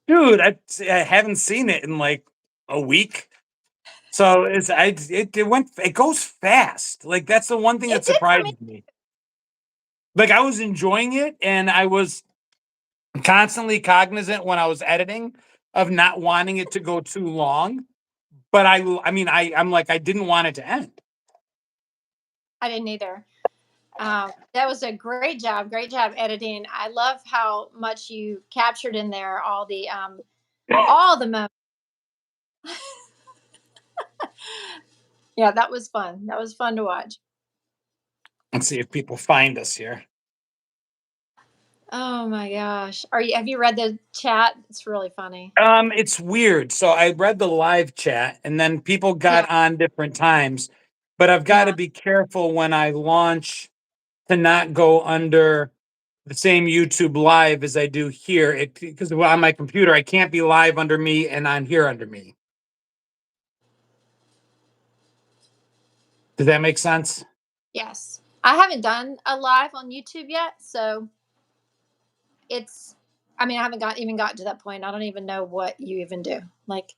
Dude, I haven't seen it in like a week. So it goes fast. Like that's the one thing It that did for me. surprises me. Like I was enjoying it and I was constantly cognizant when I was editing of not wanting it to go too long. But I'm like I didn't want it to end. I didn't either. That was a great job editing. I love how much you captured in there all the moments. Yeah, that was fun. That was fun to watch. Let's see if people find us here. Oh my gosh. Have you read the chat? It's really funny. It's weird. So I read the live chat and then people Yeah. got on different times, but I've got to Yeah. be careful when I launch to not go under the same YouTube live as I do here. It because on my computer I can't be live under me and on here under me. Does that make sense? Yes. I haven't done a live on YouTube yet, so it's I mean, I haven't even gotten to that point. I don't even know what you even do. Like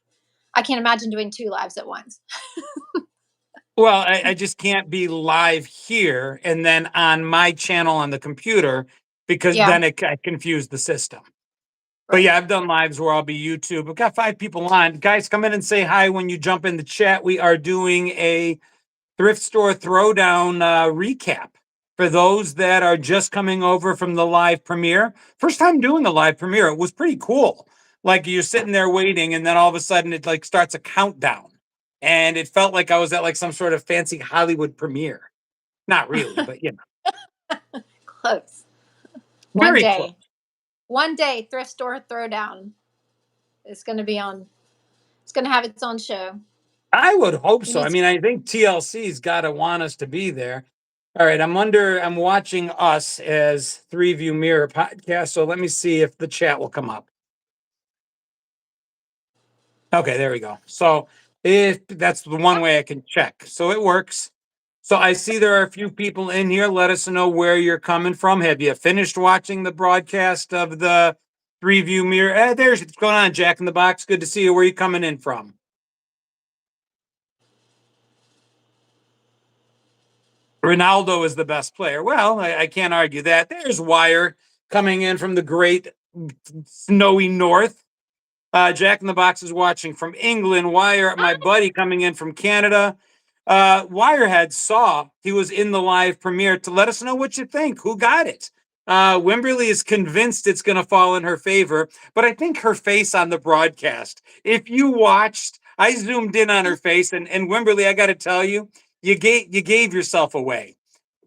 I can't imagine doing two lives at once. Well, I just can't be live here and then on my channel on the computer because Yeah. then I confuse the system. But Right. yeah, I've done lives where I'll be YouTube. We've got 5 people on. Guys, come in and say hi when you jump in the chat. We are doing a Thrift Store Throwdown recap for those that are just coming over from the live premiere. First time doing a live premiere. It was pretty cool. Like you're sitting there waiting, and then all of a sudden it like starts a countdown, and it felt like I was at like some sort of fancy Hollywood premiere. Not really, but you know, Close. One very close. day. One day Thrift Store Throwdown is going to be on. It's going to have its own show. I would hope You so. need I to. mean, I think TLC's got to want us to be there. All right, I'm watching us as Three View Mirror podcast. So let me see if the chat will come up. Okay, there we go. So if that's the one way I can check. So it works. So I see there are a few people in here. Let us know where you're coming from. Have you finished watching the broadcast of the Three View Mirror? There's what's going on, Jack in the Box. Good to see you. Where are you coming in from? Ronaldo is the best player. Well, I can't argue that. There's Wire coming in from the great snowy north. Jack in the Box is watching from England. Wire, my buddy, coming in from Canada. Wirehead saw he was in the live premiere to let us know what you think. Who got it? Wimberly is convinced it's going to fall in her favor, but I think her face on the broadcast. If you watched, I zoomed in on her face, and Wimberly, I got to tell you, you gave yourself away.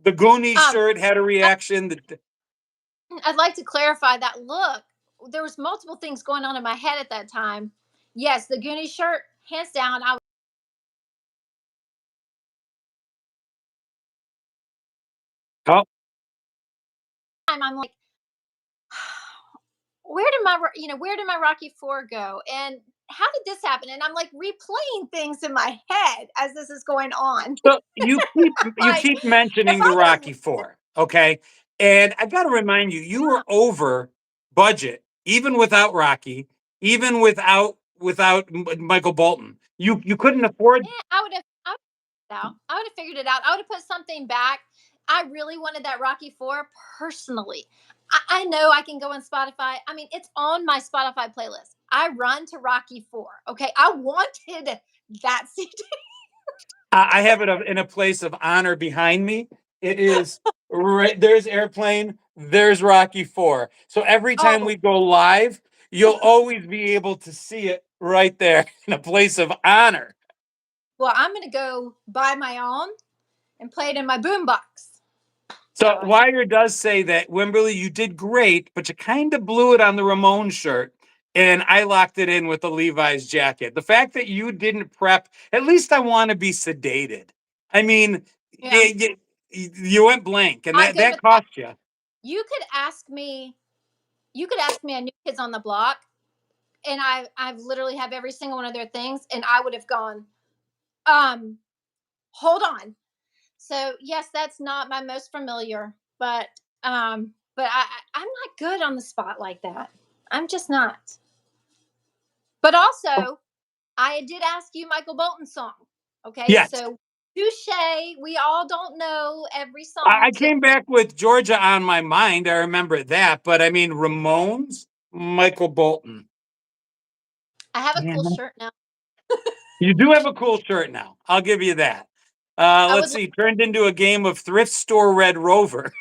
The Goonies Um, shirt had a reaction. I'd like to clarify that look. There was multiple things going on in my head at that time. Yes, the Goonies shirt, hands down. Oh, I'm like, where did my Rocky Four go, and how did this happen? And I'm like replaying things in my head as this is going on. so you Like, keep if mentioning the I would Rocky have, Four, okay? And I got to remind you, you were over budget, even without Rocky, even without Michael Bolton. You couldn't afford. I would have figured it out. I would have put something back. I really wanted that Rocky Four personally. I know I can go on Spotify. I mean, it's on my Spotify playlist. I run to Rocky Four. Okay, I wanted that CD. I have it in a place of honor behind me. It is right there's Airplane. There's Rocky Four. So every time Oh, we go live, you'll always be able to see it right there in a place of honor. well, I'm gonna go buy my own and play it in my boombox. So So Wire does say that Wimberly, you did great, but you kind of blew it on the Ramon shirt. And I locked it in with the Levi's jacket. The fact that you didn't prep, at least I want to be sedated. I mean, yeah, you went blank, and I'm that good with that that. cost you. You could ask me. You could ask me a New Kids on the Block, and I've literally have every single one of their things, and I would have gone. Um, hold on. So yes, that's not my most familiar, but I'm not good on the spot like that. I'm just not. But also, I did ask you Michael Bolton's song. Okay, Yes. so touche. We all don't know every I song. To came back with Georgia on My Mind. I remember that. But I mean, Ramones, Michael Bolton. I have a Yeah. cool shirt now. You do have a cool shirt now. I'll give you that. I Let's would. see. Turned into a game of Thrift Store Red Rover.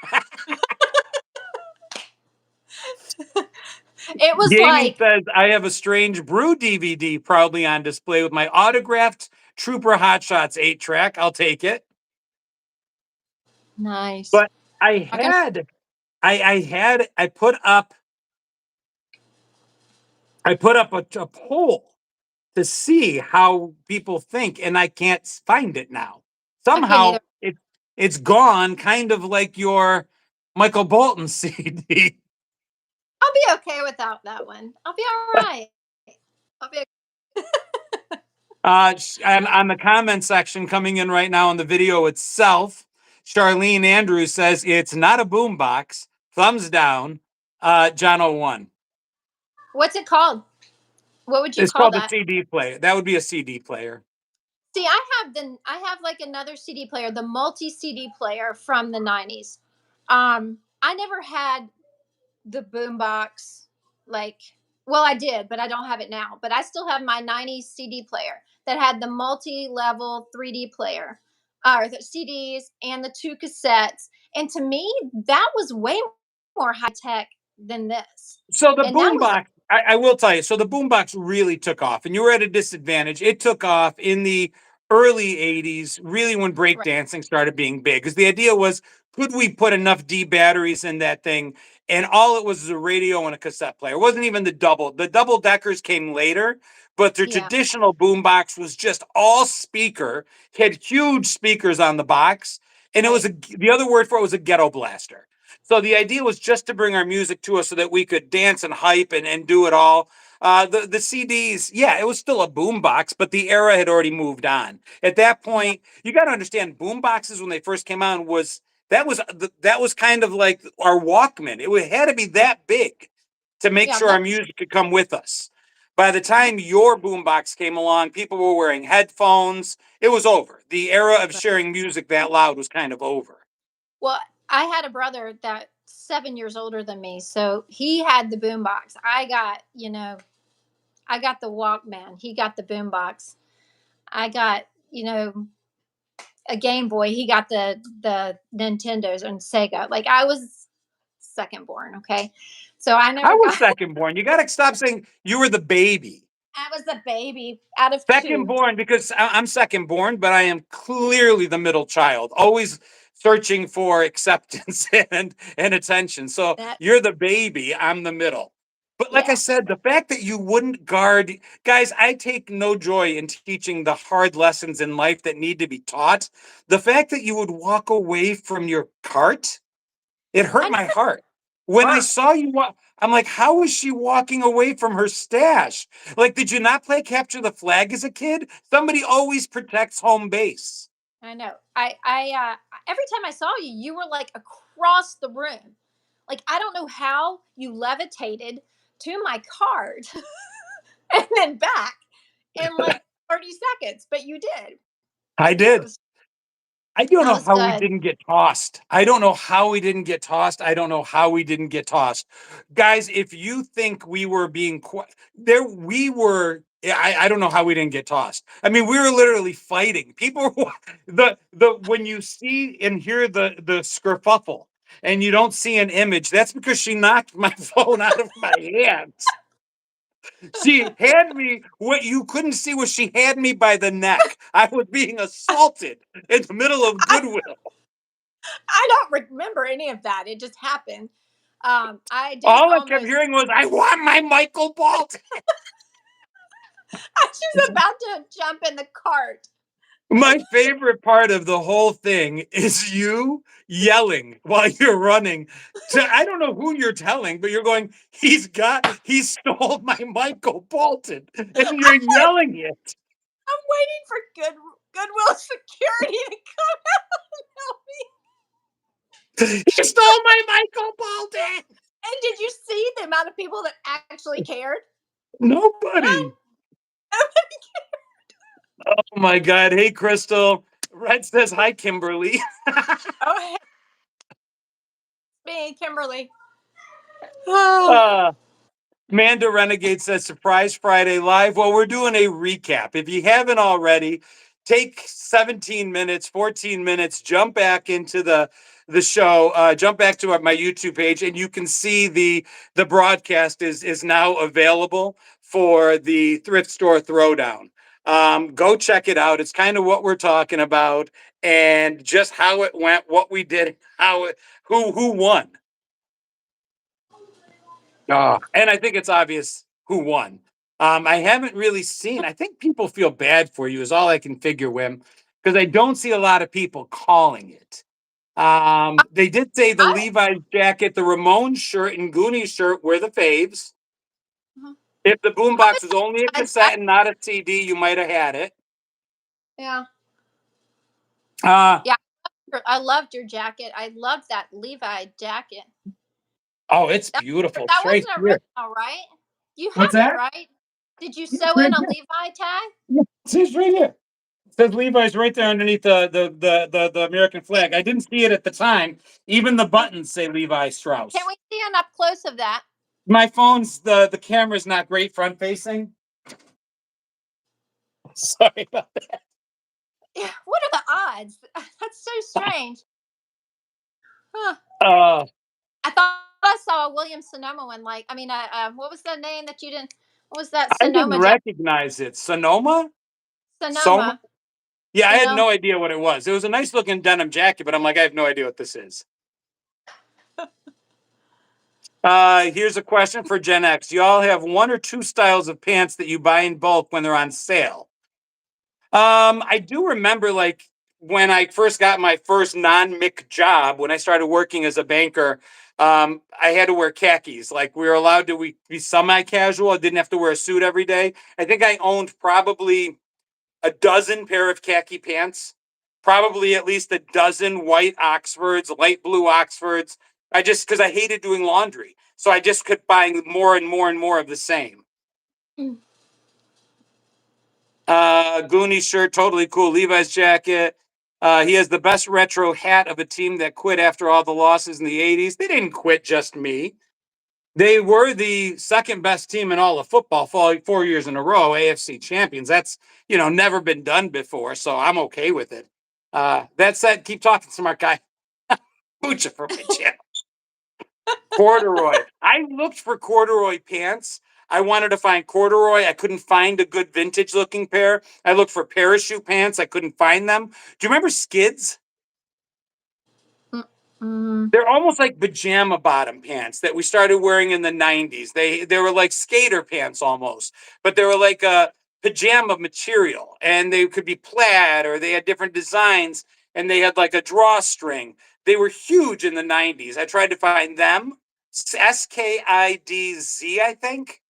It was Gaming like says, I have a Strange Brew DVD proudly on display with my autographed Trooper Hot Shots 8 track. I'll take it. nice. But I Not gonna. had, I had, I put up a poll to see how people think, and I can't find it now. I can't Somehow either. it's gone, kind of like your Michael Bolton CD. I'll be okay without that one. I'll be all right. I'll be. And on the comment section coming in right now on the video itself, Charlene Andrews says it's not a boombox. Thumbs down. John 01. What's it called? What would you It's call called a that? CD player. That would be a CD player. See, I have like another CD player, the multi CD player from the 90s. I never had the boombox like well, I did, but I don't have it now. But I still have my 90s CD player that had the multi-level 3D player, or the CDs and the two cassettes. And to me, that was way more high tech than this. So the And that was boombox, I will tell you, so the boombox really took off, and you were at a disadvantage. It took off in the early 80s, really when right. breakdancing started being big. Because the idea was, could we put enough D batteries in that thing? And all it was a radio and a cassette player. It wasn't even the double. The double deckers came later, but the Yeah, traditional boombox was just all speaker, had huge speakers on the box, and it was right. the other word for it was a ghetto blaster. So the idea was just to bring our music to us so that we could dance and hype and do it all. The CDs, yeah, it was still a boombox, but the era had already moved on. At that Yeah, point, you got to understand, boomboxes when they first came out that was kind of like our Walkman. It had to be that big to make yeah, sure our music could come with us. By the time your boombox came along, people were wearing headphones. It was over. The era of right. sharing music that loud was kind of over. Well, I had a brother that's 7 years older than me, so he had the boombox. I got the Walkman. He got the boombox. I got, a Game Boy. He got the Nintendos and Sega. Like I was second born, okay? So I I never was got second born. You got to stop saying you were the baby. I was the baby out of Second two. born because I'm second born, but I am clearly the middle child, always searching for acceptance and attention. So That you're the baby, I'm the middle. But like I yeah. said, the fact that you wouldn't guard, guys, I take no joy in teaching the hard lessons in life that need to be taught. The fact that you would walk away from your cart, it hurt I my heart. When I hurt. saw you walk, I'm like, how is she walking away from her stash? Like, did you not play capture the flag as a kid? Somebody always protects home base. I know. Every time I saw you, you were like across the room. Like I don't know how you levitated to my cart and then back in like 30 seconds, but you did. I That did. was I don't that know was how we good. didn't get tossed. I don't know how we didn't get tossed. I don't know how we didn't get tossed. Guys, if you think we were being there, we were. I don't know how we didn't get tossed. I mean, we were literally fighting. People were the when you see and hear the skerfuffle and you don't see an image, that's because she knocked my phone out of my hands. She had me, what you couldn't see was she had me by the neck. I was being assaulted in the middle of I, Goodwill. I don't remember any of that. It just happened. I did All I kept almost. hearing was, I want my Michael Bolton. She was about to jump in the cart. My favorite part of the whole thing is you yelling while you're running. I don't know who you're telling, but you're going, he stole my Michael Bolton. And you're yelling it. I'm waiting for Goodwill security to come out and help me. He stole my Michael Bolton. And did you see the amount of people that actually cared? None. Nobody. Oh my God. Hey, Crystal. Red says hi, Kimberly. Oh, hey, me, Kimberly. Oh, uh, Manda Renegade says Surprise Friday Live. Well, we're doing a recap. If you haven't already, take 17 minutes, 14 minutes, jump back into the show, jump back to my YouTube page, and you can see the broadcast is now available for the Thrift Store Throwdown. Go check it out. It's kind of what we're talking about and just how it went, what we did, who won. And I think it's obvious who won. I haven't really seen. I think people feel bad for you is all I can figure, Wim, because I don't see a lot of people calling it. They did say the I, Levi's jacket, the Ramones shirt, and Goonies shirt were the faves. mhm. If the I boombox would was say only a Levi's cassette and not a CD, you might have had it. yeah, Uh, yeah. I loved your jacket. I loved that Levi jacket. oh, it's That, beautiful. that It's right wasn't here. original, right? You What's have it, that? right? Did you It's sew right in a here. Levi tag? Yeah, it's right here. Says Levi's right there underneath the American flag. I didn't see it at the time. Even the Can, buttons say Levi can Strauss. we see an up close of that? My phone's the camera's not great front facing. Sorry about Yeah, what are the odds? That's so strange. Huh. that. I thought I saw a Williams Sonoma one. Like, I mean, what was the name that you didn't? What was that I didn't Sonoma jacket? recognize it. Sonoma? Soma? Sonoma. Yeah, I had Sonoma. no idea what it was. It was a nice looking denim jacket, but I'm like, I have no idea what this is. Here's a question for Gen X. You all have one or two styles of pants that you buy in bulk when they're on sale. I do remember like when I first got my first non-mic job, when I started working as a banker, I had to wear khakis. Like we were allowed to be semi-casual. I didn't have to wear a suit every day. I think I owned probably a dozen pair of khaki pants, probably at least a dozen white Oxfords, light blue Oxfords. I just because I hated doing laundry. So I just kept buying more and more and more of the same. Mm. Goonie shirt, totally cool. Levi's jacket. He has the best retro hat of a team that quit after all the losses in the 80s. They didn't quit just me. They were the second best team in all of football 4 years in a row, AFC champions. That's, never been done before. So I'm okay with it. That said, keep talking, smart guy. Poocha for my channel. Corduroy. I looked for corduroy pants. I wanted to find corduroy. I couldn't find a good vintage looking pair. I looked for parachute pants. I couldn't find them. Do you remember skids? Mm. They're almost like pajama bottom pants that we started wearing in the 90s. They were like skater pants almost, but they were like a pajama material and they could be plaid or they had different designs and they had like a drawstring. They were huge in the 90s. I tried to find them. Skidz, I think.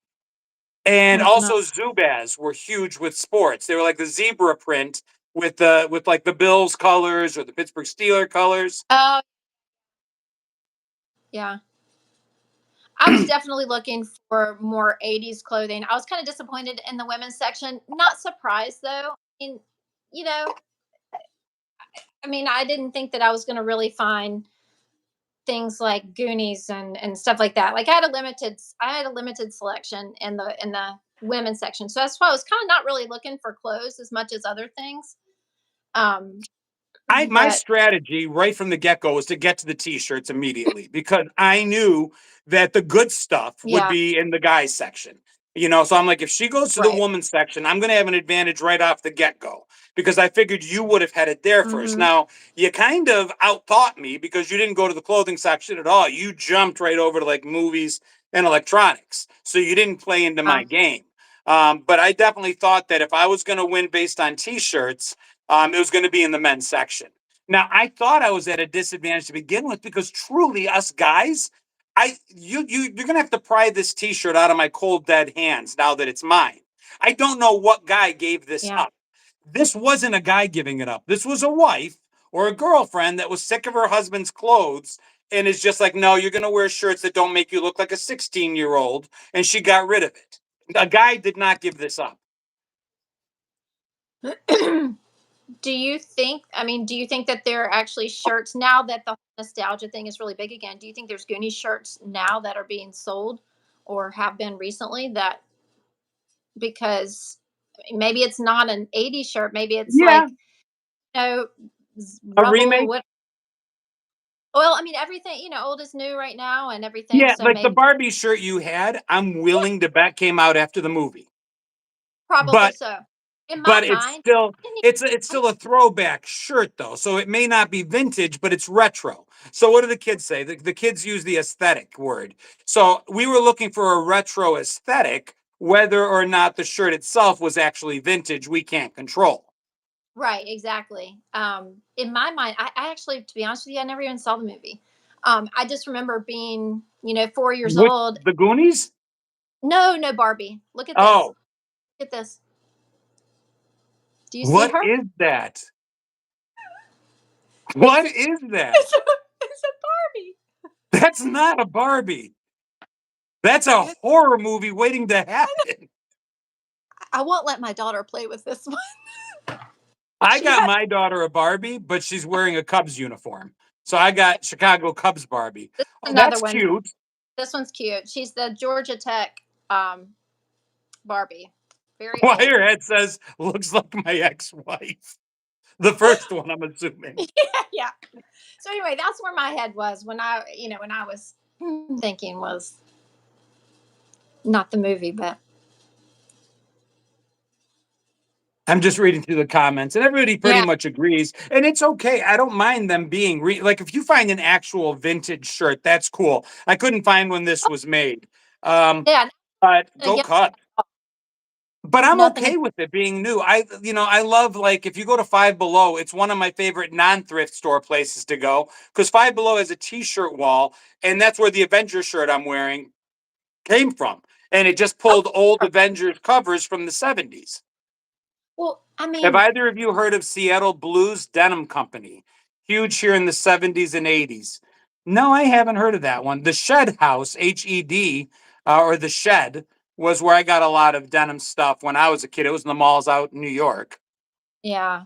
And No. also Zubaz were huge with sports. They were like the zebra print with like the Bills colors or the Pittsburgh Steeler colors. Oh, yeah. I was definitely looking for more 80s clothing. I was kind of disappointed in the women's section. Not surprised though. You know, I didn't think that I was going to really find things like Goonies and stuff like that. Like I had a limited selection in the women's section. So that's why I was kind of not really looking for clothes as much as other things. Um My but strategy right from the get-go was to get to the t-shirts immediately because I knew that the good stuff would yeah, be in the guys section. So I'm like, if she goes to the right. women's section, I'm going to have an advantage right off the get-go because I figured you would have had it there first. Mhm. Now, you kind of outthought me because you didn't go to the clothing section at all. You jumped right over to like movies and electronics. So you didn't play into my game. But I definitely thought that if I was going to win based on t-shirts, it was going to be in the men's section. Now, I thought I was at a disadvantage to begin with because truly, us guys, you're going to have to pry this T-shirt out of my cold dead hands now that it's mine. I don't know what guy gave this Yeah. up. This wasn't a guy giving it up. This was a wife or a girlfriend that was sick of her husband's clothes and is just like, no, you're going to wear shirts that don't make you look like a 16-year-old, and she got rid of it. A guy did not give this up. Do you think, I mean, do you think that there are actually shirts now that the nostalgia thing is really big again? Do you think there's Goonies shirts now that are being sold or have been recently that, because maybe it's not an 80s shirt, maybe it's Yeah, like, you know, a Rebel, remake. what, well, I mean, everything, old is new right now and everything. Yeah, So like the maybe, Barbie shirt you had, I'm yeah, willing to bet came out after the movie. probably But so. In my but it's mind, still I didn't it's even- still a throwback shirt though. So it may not be vintage, but it's retro. So what do the kids say? The kids use the aesthetic word. So we were looking for a retro aesthetic, whether or not the shirt itself was actually vintage, we can't control. right, exactly. In my mind, I actually, to be honest with you, I never even saw the movie. I just remember being, 4 years With old. the Goonies? No, no, Barbie. Look at this. Oh, Look at this. Do you see what her? is that? It's What a, is that? it's a Barbie. That's not a Barbie. That's a It is- horror movie waiting to happen. I won't let my daughter play with this one. I She got has my daughter a Barbie, but she's wearing a Cubs uniform. So I got Chicago Cubs Barbie. this Oh, is another that's one. cute. This one's cute. She's the Georgia Tech Barbie. Very old. Wirehead says, looks like my ex wife. The first one, I'm assuming. Yeah. So anyway, that's where my head was when I was thinking, was not the movie, but I'm just reading through the comments, and everybody pretty yeah. much agrees. And it's okay. I don't mind them being like if you find an actual vintage shirt, that's cool. I couldn't find when this was made. Um, Yeah. but go Again, cut. But I'm nothing. okay with it being new. I love like if you go to Five Below, it's one of my favorite non-thrift store places to go because Five Below has a T-shirt wall, and that's where the Avengers shirt I'm wearing came from, and it just Oh, pulled old sure. Avengers covers from the '70s. Well, I Have mean, either of you heard of Seattle Blues Denim Company? Huge here in the '70s and '80s. No, I haven't heard of that one. The Shed House, HED, or the Shed, was where I got a lot of denim stuff when I was a kid. It was in the malls out in New York. yeah,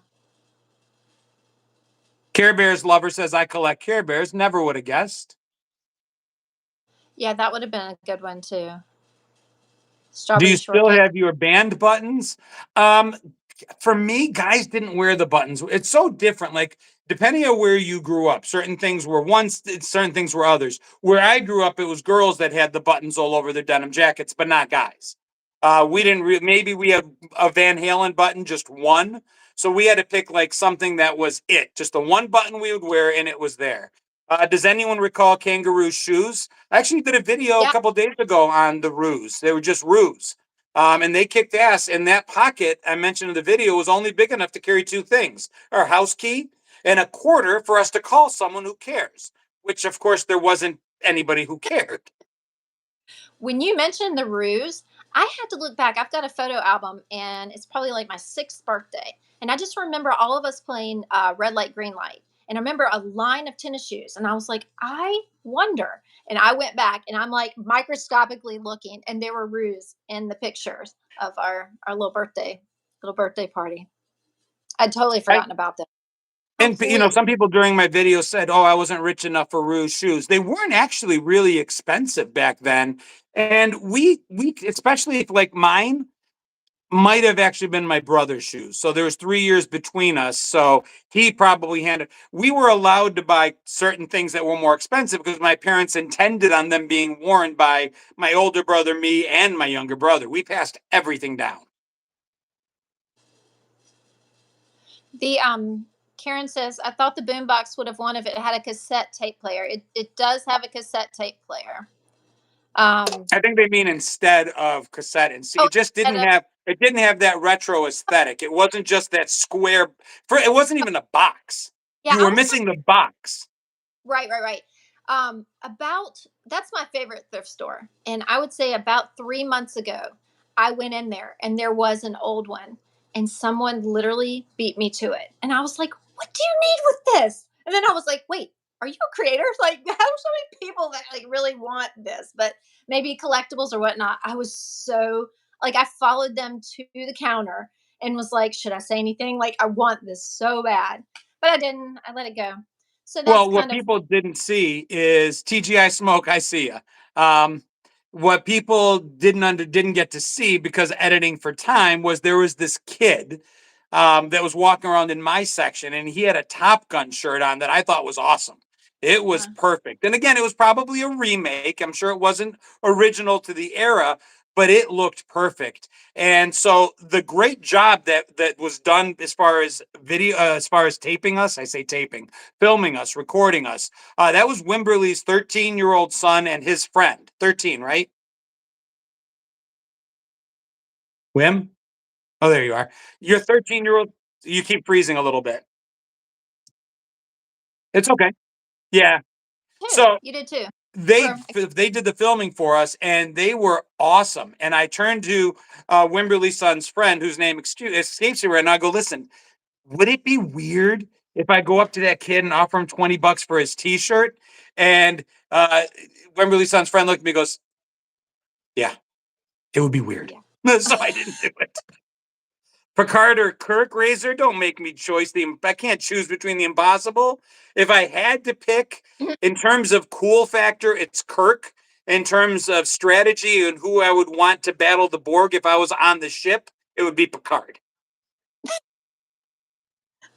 Care Bears lover says I collect Care Bears. Never would have guessed. yeah, that would have been a good one too. Do Strawberry you still shortcake. have your band buttons? Um, for me, guys didn't wear the buttons. It's so different. Like depending on where you grew up, certain things were once, certain things were others. Where I grew up, it was girls that had the buttons all over their denim jackets, but not guys. We didn't. Maybe we had a Van Halen button, just one. So we had to pick like something that was it, just the one button we would wear, and it was there. Does anyone recall kangaroo shoes? I actually did a video a Yeah. couple days ago on the ruse. They were just ruse. And they kicked ass. And that pocket I mentioned in the video was only big enough to carry two things: our house key and a quarter for us to call someone who cares, which, of course, there wasn't anybody who cared. When you mentioned the ruse, I had to look back. I've got a photo album, and it's probably like my 6th birthday. And I just remember all of us playing red light, green light. And I remember a line of tennis shoes. And I was like, I wonder. And I went back and I'm like microscopically looking, and there were ruse in the pictures of our little birthday party. I'd totally I, forgotten about that. and, Completely. some people during my video said, oh, I wasn't rich enough for ruse shoes. They weren't actually really expensive back then. And especially if like mine, might have actually been my brother's shoes. So there was 3 years between us. So he probably handed. We were allowed to buy certain things that were more expensive because my parents intended on them being worn by my older brother, me, and my younger brother. We passed everything down. The Karen says, I thought the boombox would have won if it had a cassette tape player. It does have a cassette tape player. I think they mean instead of cassette and see. Oh, Didn't have it didn't have that retro aesthetic. It wasn't just that square. It wasn't even a box. yeah, You I were was missing the box. right, right, right. About That's my favorite thrift store, and I would say about 3 months ago, I went in there and there was an old one, and someone literally beat me to it, and I was like, "What do you need with this?" And then I was like, "Wait, are you a creator?" Like, how so many people that like really want this, but maybe collectibles or whatnot. I was so like, I followed them to the counter, and was like, should I say anything? Like, I want this so bad, but I didn't. I let it go. So that's Well, what kind of people didn't see is TGI Smoke. I see ya. Um, what people didn't get to see because editing for time was there was this kid that was walking around in my section, and he had a Top Gun shirt on that I thought was awesome. It was perfect, and again, it was probably a remake. I'm sure it wasn't original to the era, but it looked perfect. And so the great job that was done as far as video, as far as taping us, I say taping, filming us, recording us. That was Wimberly's 13-year-old son and his friend. 13, right? Wim? Oh, there you are. Your 13-year-old, you keep freezing a little bit. It's okay. Yeah. too. So You did too. they Or they did the filming for us, and they were awesome. And I turned to Wimberly's son's friend, whose name escapes me right now. I go, listen, would it be weird if I go up to that kid and offer him $20 for his T-shirt? And Wimberly's son's friend looked at me and goes, yeah, it would be weird. yeah. So I didn't do it. Picard or Kirk Razor, don't make me choice. I can't choose between the impossible. If I had to pick in terms of cool factor, it's Kirk. In terms of strategy and who I would want to battle the Borg if I was on the ship, it would be Picard.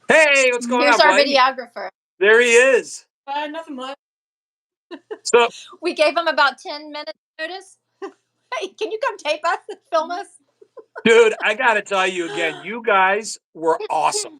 Hey, what's going Here's on, our buddy? videographer. There he is. Nothing much. So, We gave him about 10 minutes notice. Hey, can you come tape us and film us? dude, I got to tell you again, you guys were awesome.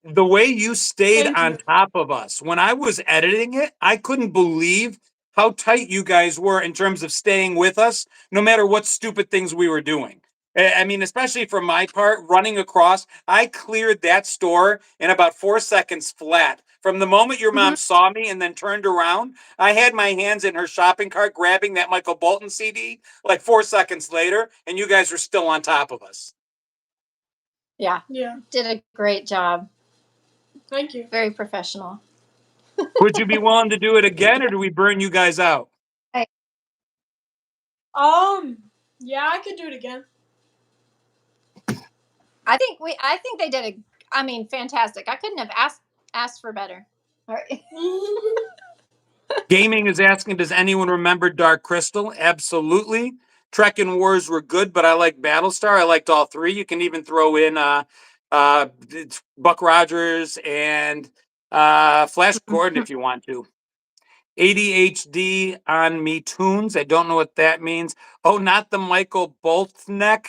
The way you stayed Thank on you. top of us when I was editing it, I couldn't believe how tight you guys were in terms of staying with us, no matter what stupid things we were doing. I mean, especially for my part, running across, I cleared that store in about 4 seconds flat. From the moment your mom saw me and then turned around, I had my hands in her shopping cart grabbing that Michael Bolton CD like 4 seconds later, and you guys were still on top of us. Yeah. Yeah. Did a great job. Thank you. Very professional. Would you be willing to do it again, or do we burn you guys out? Yeah, I could do it again. I think they did fantastic. I couldn't have asked for better. All right. Gaming is asking, does anyone remember Dark Crystal? Absolutely. Trek and Wars were good, but I like Battlestar. I liked all three. You can even throw in Buck Rogers and Flash Gordon if you want to. ADHD on me tunes. I don't know what that means. Oh, not the Michael Boltneck.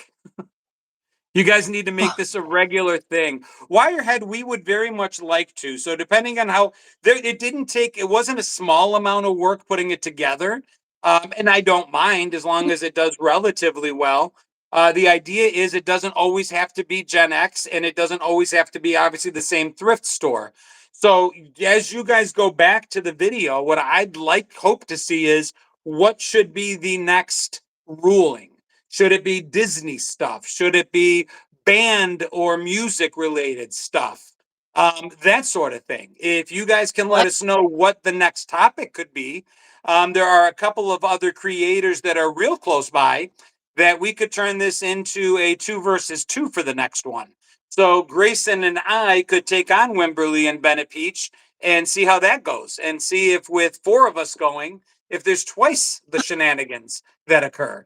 You guys need to make this a regular thing. Wirehead, we would very much like to. So depending on how it wasn't a small amount of work putting it together. And I don't mind as long as it does relatively well. The idea is it doesn't always have to be Gen X, and it doesn't always have to be obviously the same thrift store. So as you guys go back to the video, what I'd hope to see is what should be the next ruling. Should it be Disney stuff? Should it be band or music related stuff? That sort of thing. If you guys can let us know what the next topic could be, there are a couple of other creators that are real close by that we could turn this into a 2 versus 2 for the next one. So Grayson and I could take on Wimberly and Bennett Peach and see how that goes, and see if with 4 of us going, if there's twice the shenanigans that occur.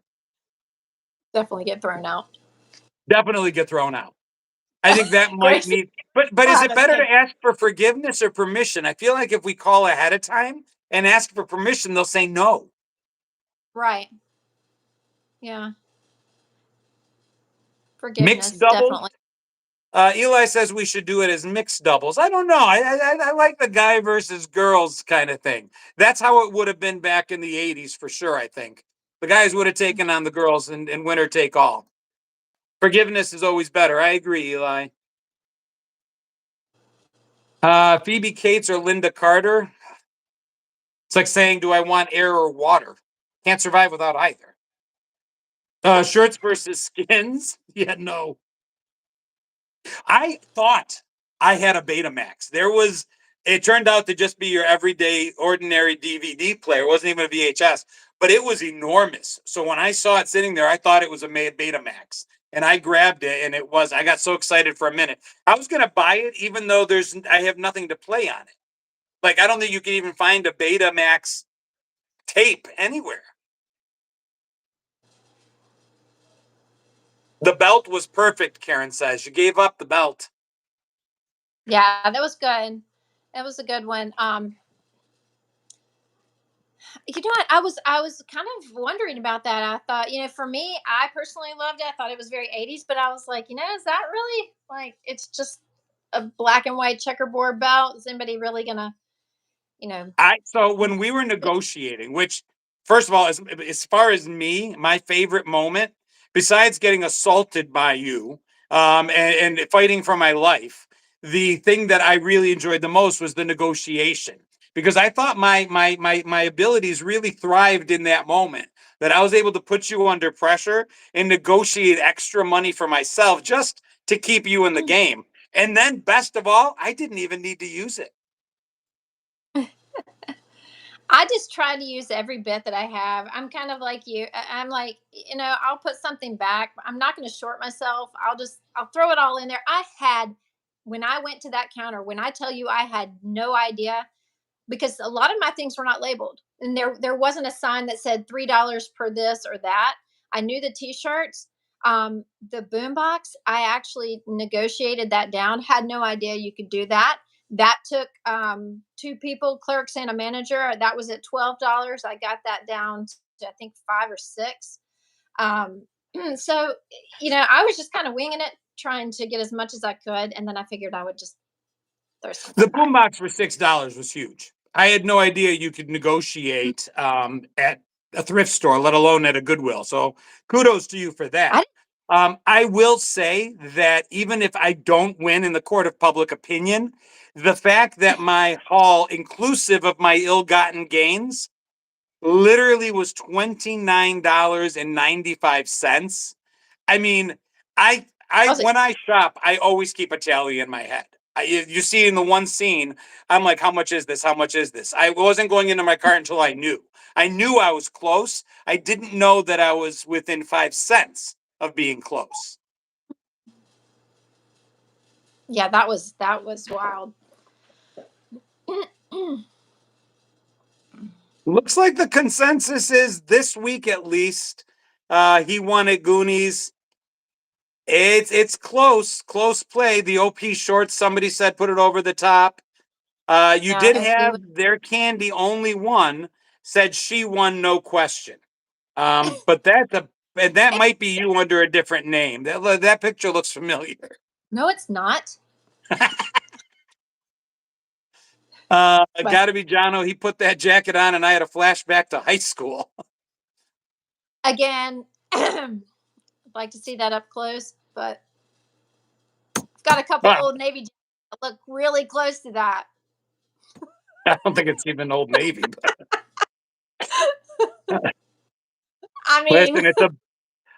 Definitely get thrown out. Definitely get thrown out. I think that might need, but is it better to ask for forgiveness or permission? I feel like if we call ahead of time and ask for permission, they'll say no. Right. Yeah. Forgiveness, Mixed doubles. definitely. Eli says we should do it as mixed doubles. I don't know. I like the guy versus girls kind of thing. That's how it would have been back in the 80s for sure, I think. The guys would have taken on the girls and winner take all. Forgiveness is always better. I agree, Eli. Phoebe Cates or Linda Carter. It's like saying, do I want air or water? Can't survive without either. Shirts versus skins. Yeah, no. I thought I had a Betamax. It turned out to just be your everyday, ordinary DVD player. It wasn't even a VHS, but it was enormous. So when I saw it sitting there, I thought it was a Betamax. and I grabbed it, and I got so excited for a minute. I was going to buy it, even though I have nothing to play on it. Like, I don't think you can even find a Betamax tape anywhere. The belt was perfect, Karen says. You gave up the belt. Yeah, that was good. That was a good one. You know what? I was kind of wondering about that. I thought, for me, I personally loved it. I thought it was very 80s, but I was like, is that really like it's just a black and white checkerboard belt? Is anybody really gonna, you know? So when we were negotiating, which first of all, as far as me, my favorite moment, besides getting assaulted by you, and fighting for my life, the thing that I really enjoyed the most was the negotiation, because I thought my abilities really thrived in that moment. That I was able to put you under pressure and negotiate extra money for myself just to keep you in the game. And then, best of all, I didn't even need to use it. I just try to use every bit that I have. I'm kind of like you. I'm like, I'll put something back. I'm not going to short myself. I'll throw it all in there. When I went to that counter, when I tell you I had no idea, because a lot of my things were not labeled, and there wasn't a sign that said $3 per this or that. I knew the t-shirts. The boombox, I actually negotiated that down. Had no idea you could do that. That took two people, clerks and a manager. That was at $12. I got that down to, I think, 5 or 6. um, so I was just kind of winging it, trying to get as much as I could, and then I figured I would just throw The something back. boombox for $6 was huge. I had no idea you could negotiate at a thrift store, let alone at a Goodwill. So kudos to you for I that. I will say that even if I don't win in the court of public opinion, the fact that my haul, inclusive of my ill-gotten gains, literally was $29.95. I mean, I was when I shop, I always keep a tally in my head. You see in the one scene, I'm like, how much is this? How much is this? I wasn't going into my cart until I knew. I knew I was close. I didn't know that I was within 5 cents of being close. Yeah, that was wild. Looks like the consensus is this week at least. He won at Goonies. It's close play. The OP shorts, somebody said, put it over the top. You Yeah, did OP have was, their candy only one, said she won, no question. But that might be you under a different name. That picture looks familiar. no, it's not. But Gotta be Jono. He put that jacket on, and I had a flashback to high school. again, I'd like to see that up close, but I've got a couple Well, old Navy jackets that look really close to that. I don't think it's even Old Navy, but I mean, listen, it's a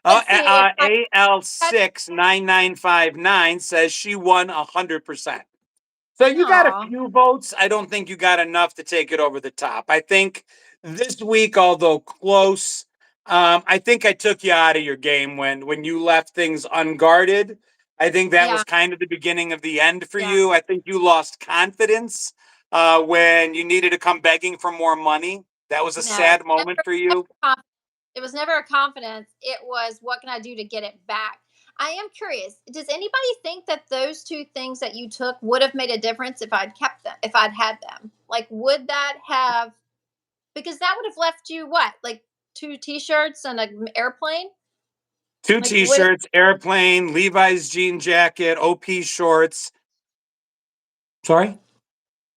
let's see if I had. AL69959 says she won 100%. So you got a Aw, few votes. I don't think you got enough to take it over the top. I think this week, although close, I think I took you out of your game when you left things unguarded. I think that yeah, was kind of the beginning of the end for yeah. you. I think you lost confidence when you needed to come begging for more money. That was a No, sad moment for you. it was never a confidence. It was, what can I do to get it back? I am curious. Does anybody think that those two things that you took would have made a difference if I'd kept them, if I'd had them? Like, would that have? Because that would have left you what, like two T-shirts and an airplane? Two Like, would it? T-shirts, airplane, Levi's jean jacket, OP shorts. Sorry.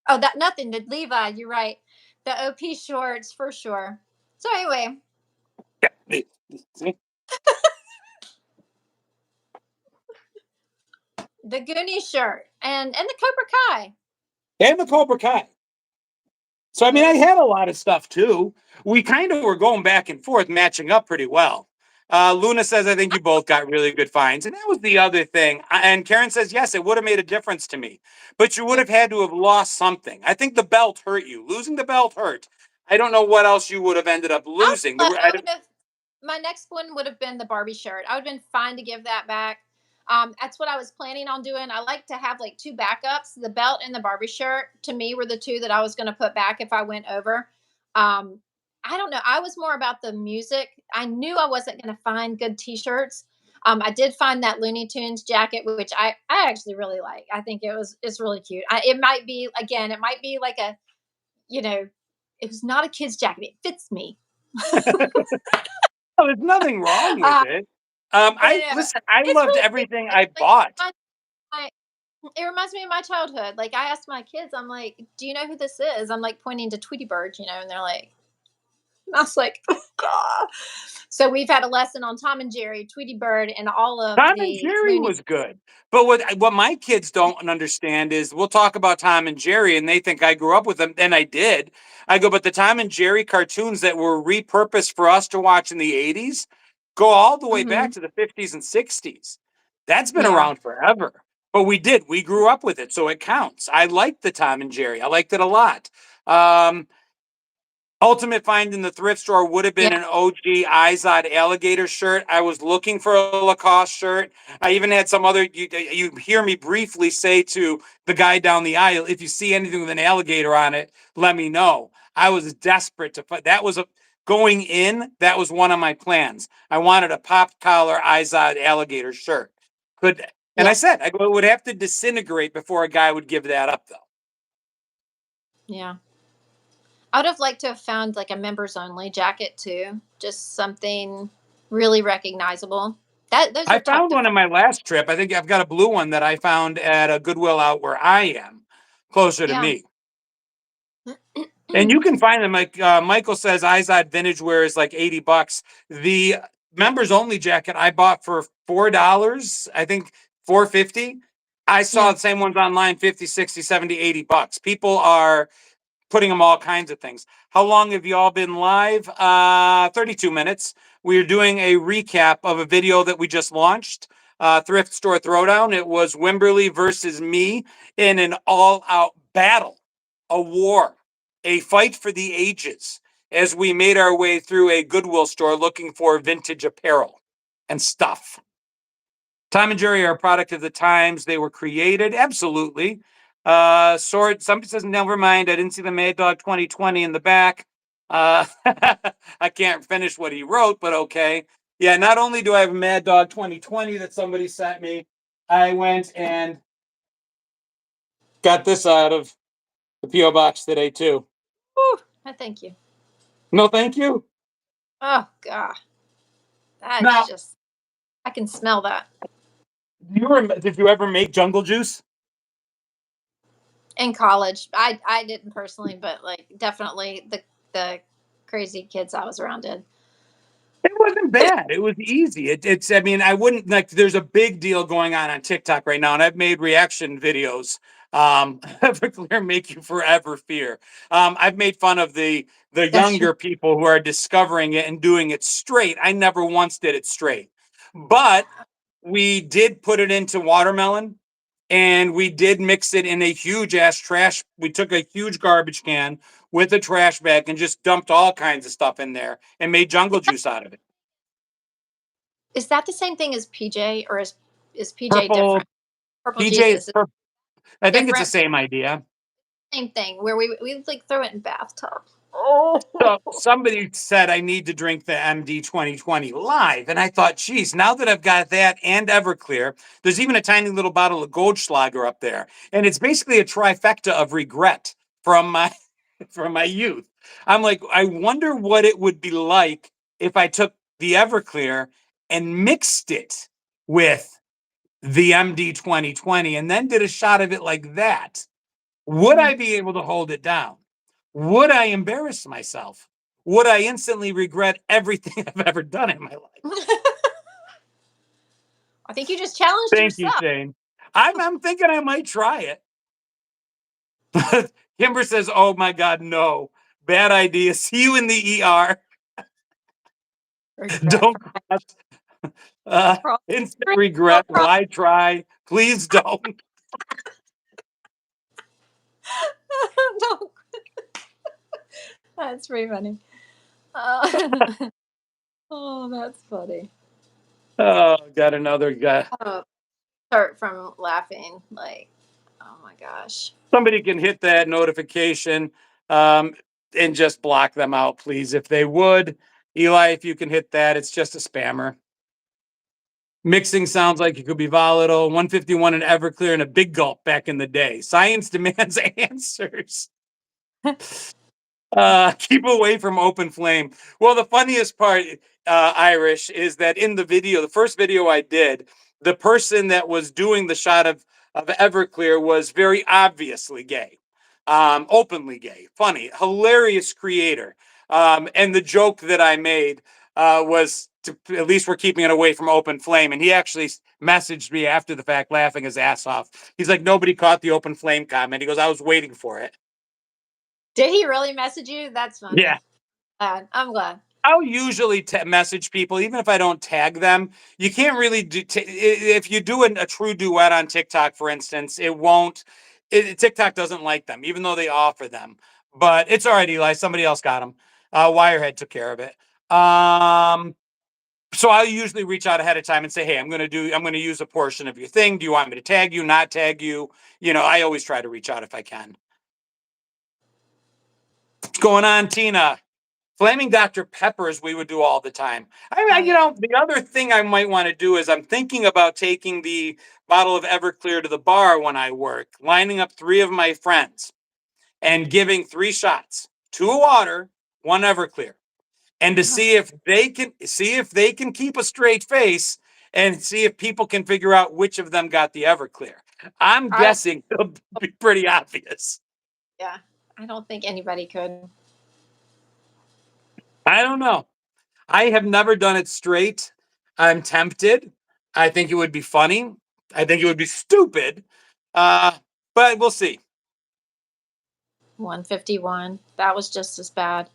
Oh, that nothing. The Levi, you're right. The OP shorts for sure. So anyway, Yeah. the Goonie shirt and the Cobra Kai. And the Cobra Kai. So, I mean, I Those. had a lot of stuff too. We kind of were going back and forth, matching up pretty well. Luna says, I think you both got really good finds. And that was the other thing. And Karen says, yes, it would have made a difference to me, but you would Yeah. have had to have lost something. I think the belt hurt you. Losing the belt hurt. I don't know what else you would have ended up losing. I would have. my next one would have been the Barbie shirt. I would have been fine to give that back. That's what I was planning on doing. I like to have like two backups. The belt and the Barbie shirt to me were the two that I was going to put back if I went over. Um, I don't know. I was more about the music. I knew I wasn't going to find good T-shirts. I did find that Looney Tunes jacket, which I actually really like. I think it's really cute. It might be again, it might be like a you know, it was not a kid's jacket. It fits me. Oh, there's nothing wrong with uh, it. you I know, listen. I it's loved really cute. everything I Like bought. my, it reminds me of my childhood. Like I asked my kids, I'm like, "Do you know who this is?" I'm like pointing to Tweety Bird, and they're like, I was like, oh, God. So we've had a lesson on Tom and Jerry, Tweety Bird, and all of Tom and the Jerry Looney. was good. But what my kids don't understand is we'll talk about Tom and Jerry and they think I grew up with them, and I did. I go, but the Tom and Jerry cartoons that were repurposed for us to watch in the 80s go all the way Mm-hmm. back to the 50s and 60s. That's been Yeah, around forever. But we did. We grew up with it, so it counts. I liked the Tom and Jerry. I liked it a lot. Um, Ultimate find in the thrift store would have been yeah, an OG Izod alligator shirt. I was looking for a Lacoste shirt. I even had some other. You hear me briefly say to the guy down the aisle, if you see anything with an alligator on it, let me know. I was desperate to find. That was a going in. That was one of my plans. I wanted a pop collar Izod alligator shirt. Could and yeah, I said I would have to disintegrate before a guy would give that up, though. yeah. I would have liked to have found like a members only jacket too, just something really recognizable. That those I are tough found to one find. on my last trip. I think I've got a blue one that I found at a Goodwill out where I am, closer to Yeah. me. And you can find them. Like Michael says, Izod vintage wear is like $80. The members only jacket I bought for $4, I think 4.50. I saw Yeah. the same ones online, 50, 60, 70, $80. People are putting them all kinds of things. How long have you all been live? 32 minutes. We are doing a recap of a video that we just launched, Thrift Store Throwdown. It was Wimberly versus me in an all-out battle, a war, a fight for the ages as we made our way through a Goodwill store looking for vintage apparel and stuff. Tom and Jerry are a product of the times they were created. Absolutely. Sword, somebody says, never mind. I didn't see the Mad Dog 2020 in the back. I can't finish what he wrote, but okay. Yeah, not only do I have a Mad Dog 2020 that somebody sent me, I went and got this out of the P.O. box today, too. Whew, I thank you. No, thank you. Oh God, that's Now, just I can smell that did you ever make Jungle Juice? in college. I didn't personally, but like definitely the crazy kids I was around did. It wasn't bad. It was easy. It's, I mean, I wouldn't like, there's a big deal going on TikTok right now, and I've made reaction videos. Everclear make you forever fear. I've made fun of the That's true. younger people who are discovering it and doing it straight. I never once did it straight, but we did put it into watermelon and we did mix it in a huge ass trash. We took a huge garbage can with a trash bag and just dumped all kinds of stuff in there and made jungle juice out of it. Is that the same thing as PJ, or is PJ Purple different? Purple PJ is Jesus is purple. I think it's the different. same idea. Same thing where we like throw it in bathtubs. Oh, So somebody said I need to drink the MD 2020 live. And I thought, geez, now that I've got that and Everclear, there's even a tiny little bottle of Goldschlager up there. And it's basically a trifecta of regret from my from my youth. I'm like, I wonder what it would be like if I took the Everclear and mixed it with the MD 2020 and then did a shot of it like that. Would I be able to hold it down? Would I embarrass myself? Would I instantly regret everything I've ever done in my life? I think you just challenged Thank you, yourself. Shane. I'm thinking I might try it. But Kimber says, oh my God, no. Bad idea. See you in the ER. Regret. Don't cross. Uh, Cross instant street, no regret. cross. Why try? Please don't. No. That's pretty funny. Uh, Oh, that's funny. Oh, got another guy. Oh, hurt from laughing. Like, oh my gosh. Somebody can hit that notification um, and just block them out, please, if they would. Eli, if you can hit that, it's just a spammer. Mixing sounds like it could be volatile. 151 in Everclear and a big gulp back in the day. Science demands answers. Keep away from open flame. Well, the funniest part, Irish, is that in the video, the first video I did, the person that was doing the shot of Everclear was very obviously gay, openly gay, funny, hilarious creator. And the joke that I made was to, at least we're keeping it away from open flame. And he actually messaged me after the fact, laughing his ass off. He's like, nobody caught the open flame comment. He goes, I was waiting for it. Did he really message you? That's funny. Yeah. I'm glad. I'll usually message people, even if I don't tag them. You can't really do, if you do a true duet on TikTok, for instance, it won't, TikTok doesn't like them, even though they offer them. But it's all right, Eli. Somebody else got them. Wirehead took care of it. So I'll usually reach out ahead of time and say, hey, I'm going to use a portion of your thing. Do you want me to tag you, not tag you? You know, I always try to reach out if I can. What's going on, Tina? Flaming Dr. Peppers, we would do all the time. You know, the other thing I might want to do is I'm thinking about taking the bottle of Everclear to the bar when I work, lining up 3 of my friends and giving 3 shots, 2 of water, 1 Everclear, and to see if they can keep a straight face and see if people can figure out which of them got the Everclear. I'm guessing it'll be pretty obvious. Yeah, I don't think anybody could. I don't know. I have never done it straight. I'm tempted. I think it would be funny. I think it would be stupid. But we'll see. 151. That was just as bad.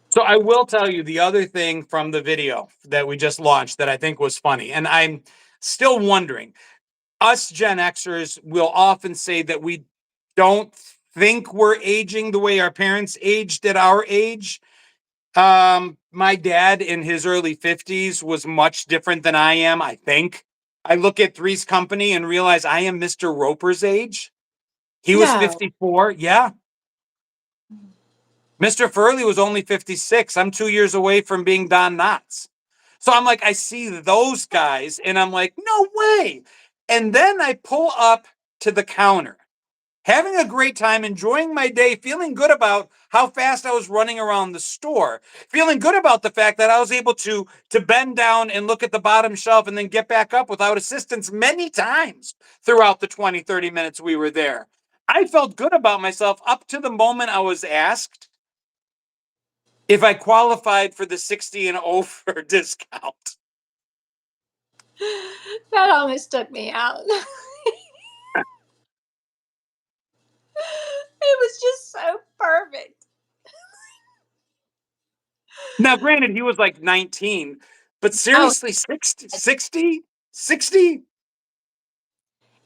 So I will tell you the other thing from the video that we just launched that I think was funny. And I'm still wondering, us Gen Xers will often say that we don't think we're aging the way our parents aged at our age. My dad in his early 50s was much different than I am, I think. I look at Three's Company and realize I am Mr. Roper's age. He was 54. Yeah. Mr. Furley was only 56. I'm 2 years away from being Don Knotts. So I'm like, I see those guys and I'm like, no way. And then I pull up to the counter, having a great time, enjoying my day, feeling good about how fast I was running around the store, feeling good about the fact that I was able to bend down and look at the bottom shelf and then get back up without assistance many times throughout the 20, 30 minutes we were there. I felt good about myself up to the moment I was asked if I qualified for the 60 and over discount. That almost took me out. It was just so perfect. Now, granted, he was like 19, but seriously, 60?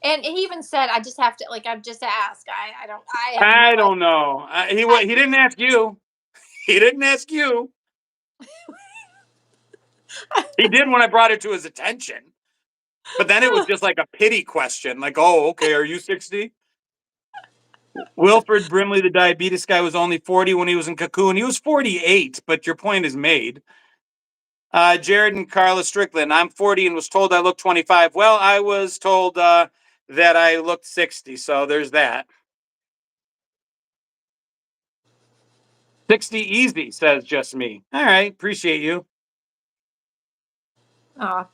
And he even said, "I just have to, like, I've just asked. I don't, I have I no don't know. He didn't ask you. He didn't ask you. He did when I brought it to his attention. But then it was just like a pity question. Like, oh, okay, are you 60? Wilfred Brimley, the diabetes guy, was only 40 when he was in Cocoon. He was 48, but your point is made. Jared and Carla Strickland, I'm 40 and was told I look 25. Well, I was told that I looked 60, so there's that. 60 easy, says just me. All right, appreciate you. Oh,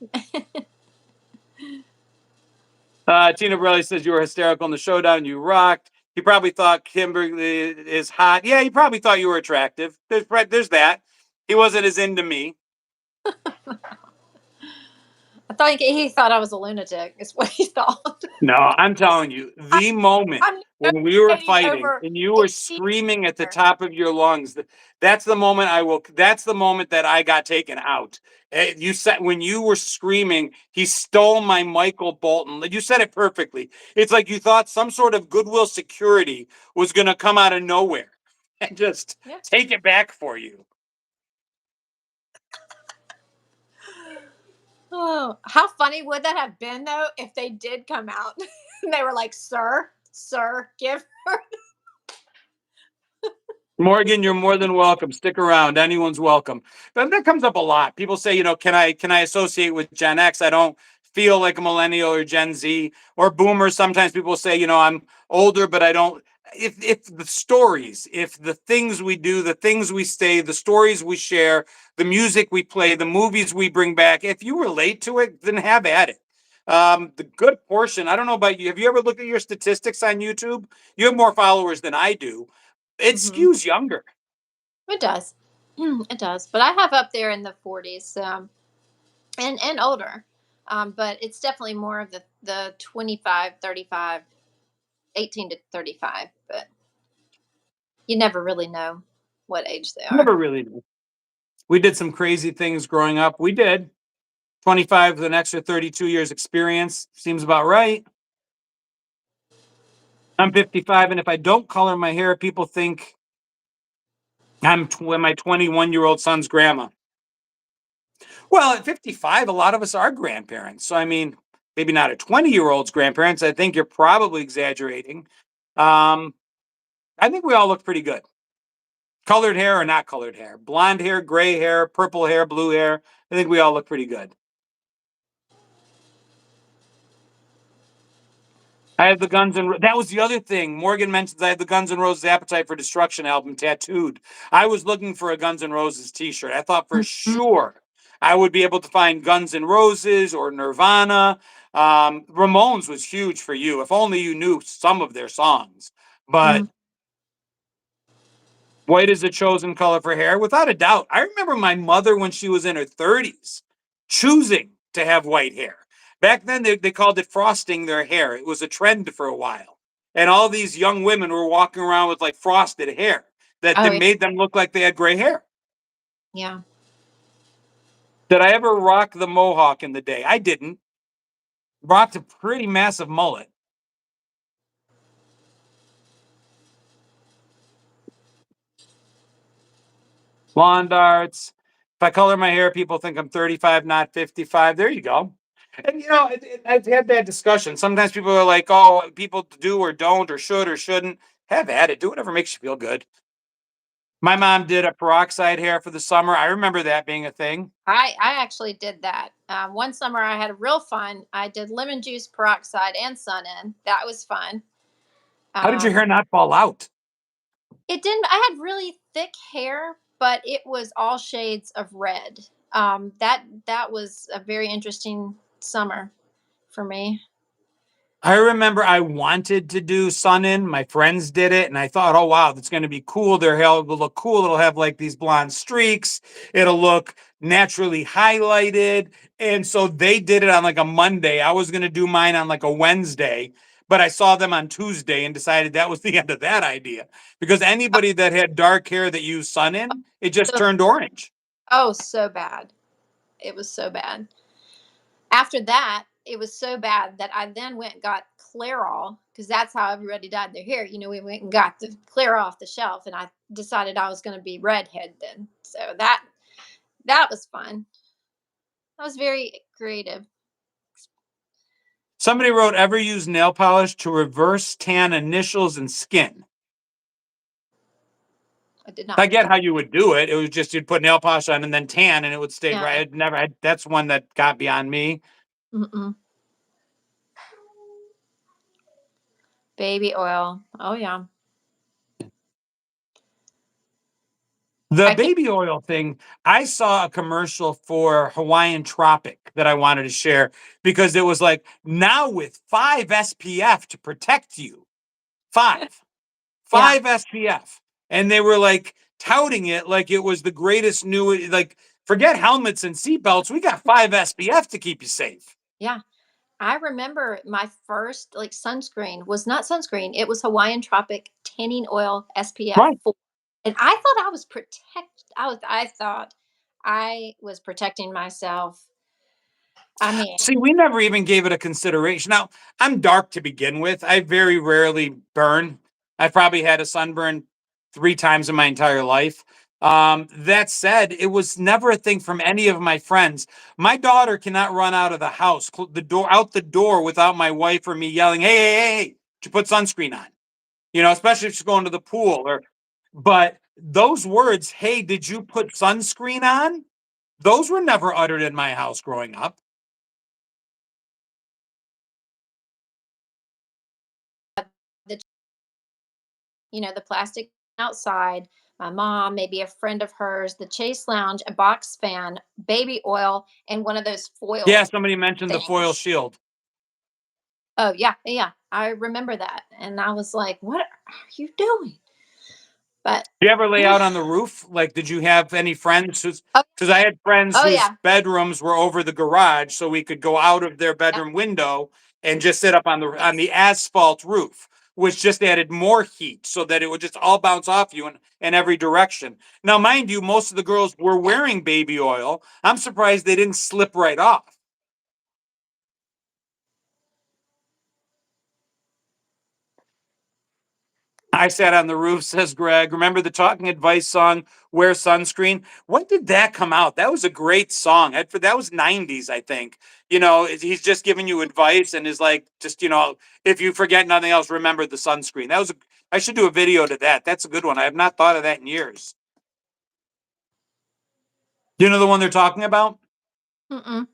Tina Borelli says you were hysterical in the showdown. You rocked. He probably thought Kimberly is hot. Yeah, he probably thought you were attractive. There's that. He wasn't as into me. I thought he thought I was a lunatic. Is what he thought. No, I'm telling you, the moment I'm when we were negotiating fighting over and you a were screaming at the top of your lungs, that's the moment that's the moment that I got taken out. You said when you were screaming, he stole my Michael Bolton. You said it perfectly. It's like you thought some sort of Goodwill security was going to come out of nowhere and just take it back for you. Oh, how funny would that have been though if they did come out and they were like, sir, give her. Morgan, you're more than welcome. Stick around. Anyone's welcome. But that comes up a lot. People say, can I associate with Gen X? I don't feel like a millennial or Gen Z or boomer. Sometimes people say, I'm older, but I don't. If the stories, if the things we do, the things we say, the stories we share, the music we play, the movies we bring back, if you relate to it, then have at it. The good portion, I don't know about you. Have you ever looked at your statistics on YouTube? You have more followers than I do. It Hmm. skews younger. It does. It does. But I have up there in the 40s, and older. But it's definitely more of the 25, 35, 18 to 35. But you never really know what age they are. Never really did. We did some crazy things growing up. We did. 25 with an extra 32 years experience. Seems about right. I'm 55, and if I don't color my hair, people think my 21-year-old son's grandma. Well, at 55, a lot of us are grandparents. So, I mean, maybe not a 20-year-old's grandparents. I think you're probably exaggerating. Um, I think we all look pretty good. Colored hair or not colored hair, blonde hair, gray hair, purple hair, blue hair. I think we all look pretty good. I have the that was the other thing. Morgan mentions I have the Guns N' Roses Appetite for Destruction album tattooed. I was looking for a Guns N' Roses t-shirt. I thought for Mhm. sure I would be able to find Guns N' Roses or Nirvana. Ramones was huge for you. If only you knew some of their songs. But Mm. white is the chosen color for hair, without a doubt. I remember my mother when she was in her 30s choosing to have white hair. Back then, they called it frosting their hair. It was a trend for a while. And all these young women were walking around with like frosted hair Oh, that yeah. made them look like they had gray hair. Yeah. Did I ever rock the mohawk in the day? I didn't. Rocked a pretty massive mullet. Blonde darts. If I color my hair, people think I'm 35, not 55. There you go. And I've had that discussion. Sometimes people are like, "Oh, people do or don't or should or shouldn't." Have at it. Do whatever makes you feel good. My mom did a peroxide hair for the summer. I remember that being a thing. I actually did that. One summer I had a real fun. I did lemon juice, peroxide, and sun in. That was fun. How did your Um, hair not fall out? it didn't. I had really thick hair, but it was all shades of red. That was a very interesting summer for me. I remember I wanted to do sun in. My friends did it, and I thought, oh wow, that's going to be cool. Their hair will look cool. It'll have like these blonde streaks. It'll look naturally highlighted. And so they did it on like a Monday. I was going to do mine on like a Wednesday, but I saw them on Tuesday and decided that was the end of that idea because anybody that had dark hair that used sun in, it just So, turned orange. oh, so bad. It was so bad. After that, it was so bad that I then went and got Clairol because that's how everybody dyed their hair. We went and got the Clairol off the shelf, and I decided I was going to be redhead then. So that was fun. That was very creative. Somebody wrote, ever use nail polish to reverse tan initials and skin? I did not I know get that. how you would do it. It was just you'd put nail polish on and then tan and it would stay right. Yeah. I'd never had, that's one that got beyond me. Mm-mm. Baby oil. Oh yeah. The I can't. baby oil thing, I saw a commercial for Hawaiian Tropic that I wanted to share because it was like now with 5 SPF to protect you. Five. Yeah. 5 SPF. And they were like touting it like it was the greatest new, like, forget helmets and seatbelts. We got 5 SPF to keep you safe. Yeah. I remember my first like sunscreen was not sunscreen. It was Hawaiian Tropic tanning oil SPF Right. 4. And I thought I was I thought I was protecting myself. I mean, See, we never even gave it a consideration. Now, I'm dark to begin with. I very rarely burn. I've probably had a sunburn 3 times in my entire life. That said, it was never a thing from any of my friends. My daughter cannot run out of the house, out the door without my wife or me yelling, "Hey, hey, hey, hey, did you put sunscreen on?" Especially if she's going to the pool but those words, "Hey, did you put sunscreen on?" Those were never uttered in my house growing up. The the plastic outside. My mom, maybe a friend of hers, the Chase Lounge, a box fan, baby oil, and one of those Yeah, foil somebody mentioned the foil things. shield. Oh yeah, yeah. I remember that. And I was like, what are you doing? But Do you ever lay oh, out on the roof? Like, did you have any friends oh because I had friends whose yeah. bedrooms were over the garage, so we could go out of their Yeah. bedroom window and just sit up on the asphalt roof, which just added more heat so that it would just all bounce off you in every direction. Now, mind you, most of the girls were Yeah. wearing baby oil. I'm surprised they didn't slip right off. I sat on the roof, says Greg. Remember the Talking Advice song, Wear Sunscreen? When did that come out? That was a great song. That was 90s, I think. He's just giving you advice and is like, just, if you forget nothing else, remember the sunscreen. I should do a video to that. That's a good one. I have not thought of that in years. You know the one they're talking about? Mm-mm.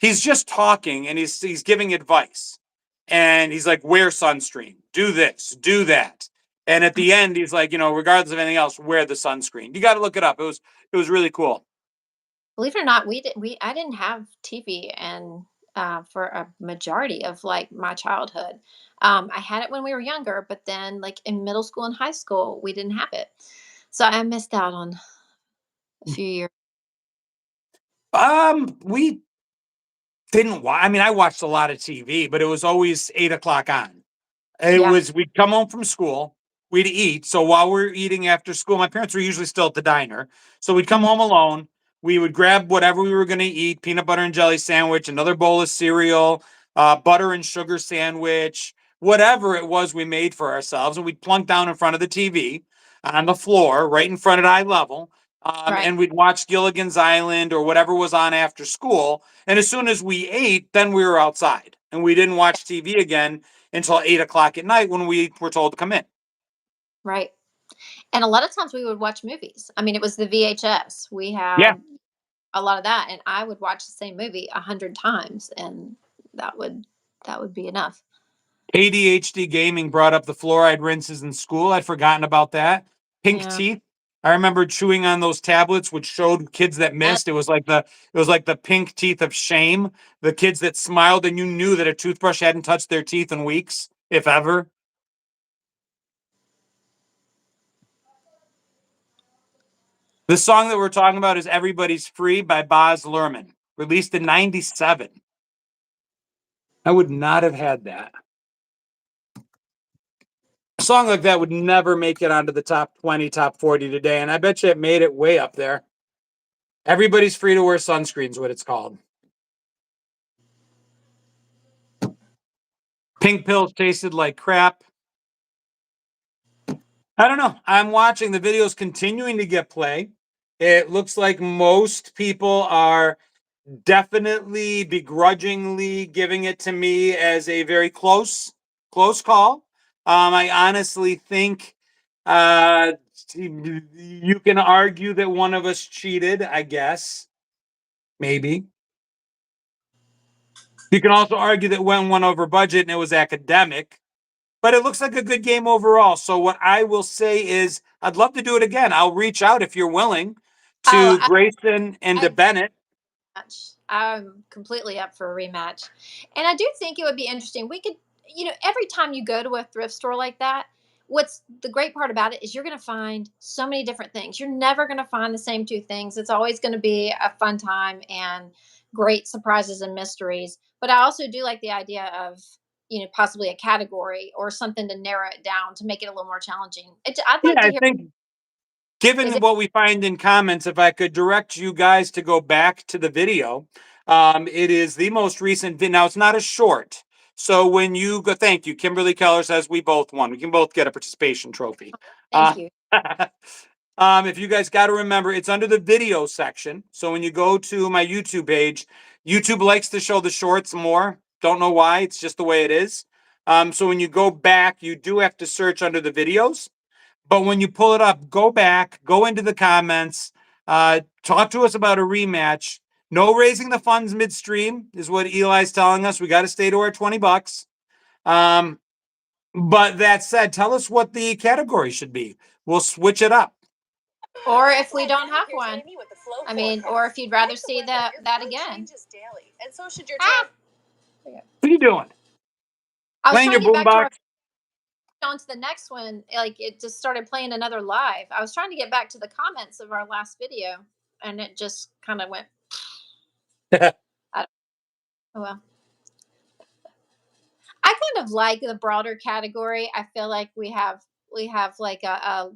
He's just talking and he's giving advice. And he's like, wear sunscreen, do this, do that. And at the end, he's like, regardless of anything else, wear the sunscreen. You got to look it up. It was really cool. Believe it or not, I didn't have TV and for a majority of like my childhood. I had it when we were younger, but then like in middle school and high school, we didn't have it. So I missed out on a few years. We didn't watch. I mean, I watched a lot of TV, but it was always 8 o'clock on. Yeah. We'd come home from school, we'd eat. So while we're eating after school, my parents were usually still at the diner. So we'd come Mhm. home alone. We would grab whatever we were going to eat, peanut butter and jelly sandwich, another bowl of cereal, butter and sugar sandwich, whatever it was we made for ourselves. And we'd plunk down in front of the TV on the floor, right in front at eye level. Right. And we'd watch Gilligan's Island or whatever was on after school. And as soon as we ate, then we were outside and we didn't watch TV again until 8 o'clock at night when we were told to come in. Right. And a lot of times we would watch movies. I mean, it was the VHS. We Yeah. had a lot of that, and I would watch the same movie 100 times, and that would that would be enough. ADHD gaming brought up the fluoride rinses in school. I'd forgotten about that. Pink Yeah. teeth. I remember chewing on those tablets, which showed kids that And missed. It was like the pink teeth of shame. The kids that smiled and you knew that a toothbrush hadn't touched their teeth in weeks, if ever. The song that we're talking about is "Everybody's Free" by Baz Luhrmann, released in '97. I would not have had that. A song like that would never make it onto the top 20, top 40 today. And I bet you it made it way up there. Everybody's free to wear sunscreen is what it's called. Pink pills tasted like crap. I don't know. I'm watching the videos continuing to get play. It looks like most people are definitely begrudgingly giving it to me as a very close call. I honestly think you can argue that one of us cheated, I guess. Maybe. You can also argue that one went over budget and it was academic, but it looks like a good game overall. So what I will say is I'd love to do it again. I'll reach out if you're willing oh, to Grayson and to I Bennett. match. I'm completely up for a rematch. And I do think it would be interesting. We could, every time you go to a thrift store like that, what's the great part about it is you're going to find so many different things. You're never going to find the same two things. It's always going to be a fun time and great surprises and mysteries. But I also do like the idea of, possibly a category or something to narrow it down to make it a little more challenging. I'd Yeah, like to I hear. think Is given it? what we find in comments, if I could direct you guys to go back to the video, it is the most recent video. Now, it's not a short. So when you go, thank you. Kimberly Keller says we both won. We can both get a participation trophy. Thank Uh, you. If you guys got to remember, it's under the video section. So when you go to my YouTube page, YouTube likes to show the shorts more. Don't know why. It's just the way it is. So when you go back, you do have to search under the videos. But when you pull it up, go back, go into the comments, talk to us about a rematch. No raising the funds midstream is what Eli's telling us. We got to stay to our $20. But that said, tell us what the category should be. We'll switch it up. Or if we don't have one. I mean, or if you'd rather see that again. And so should your What are you doing? I was Playing trying your to get back to boombox? on to the next one. Like it just started playing another live. I was trying to get back to the comments of our last video, and it just kind of went. Oh well. I kind of like the broader category. I feel like we have like a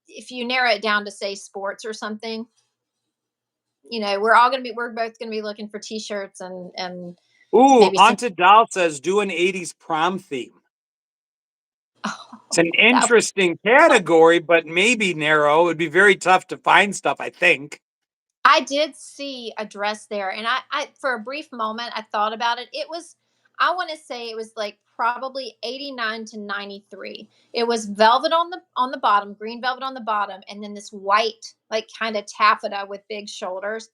if you narrow it down to say sports or something, we're both gonna be looking for t-shirts and Ooh, maybe some. Haunted Doll says do an 80s prom theme. It's an interesting category, but maybe narrow. It would be very tough to find stuff, I think. I did see a dress there, and I for a brief moment I thought about it. I want to say it was like probably 89 to 93. It was velvet on the bottom, green velvet on the bottom, and then this white like kind of taffeta with big shoulders.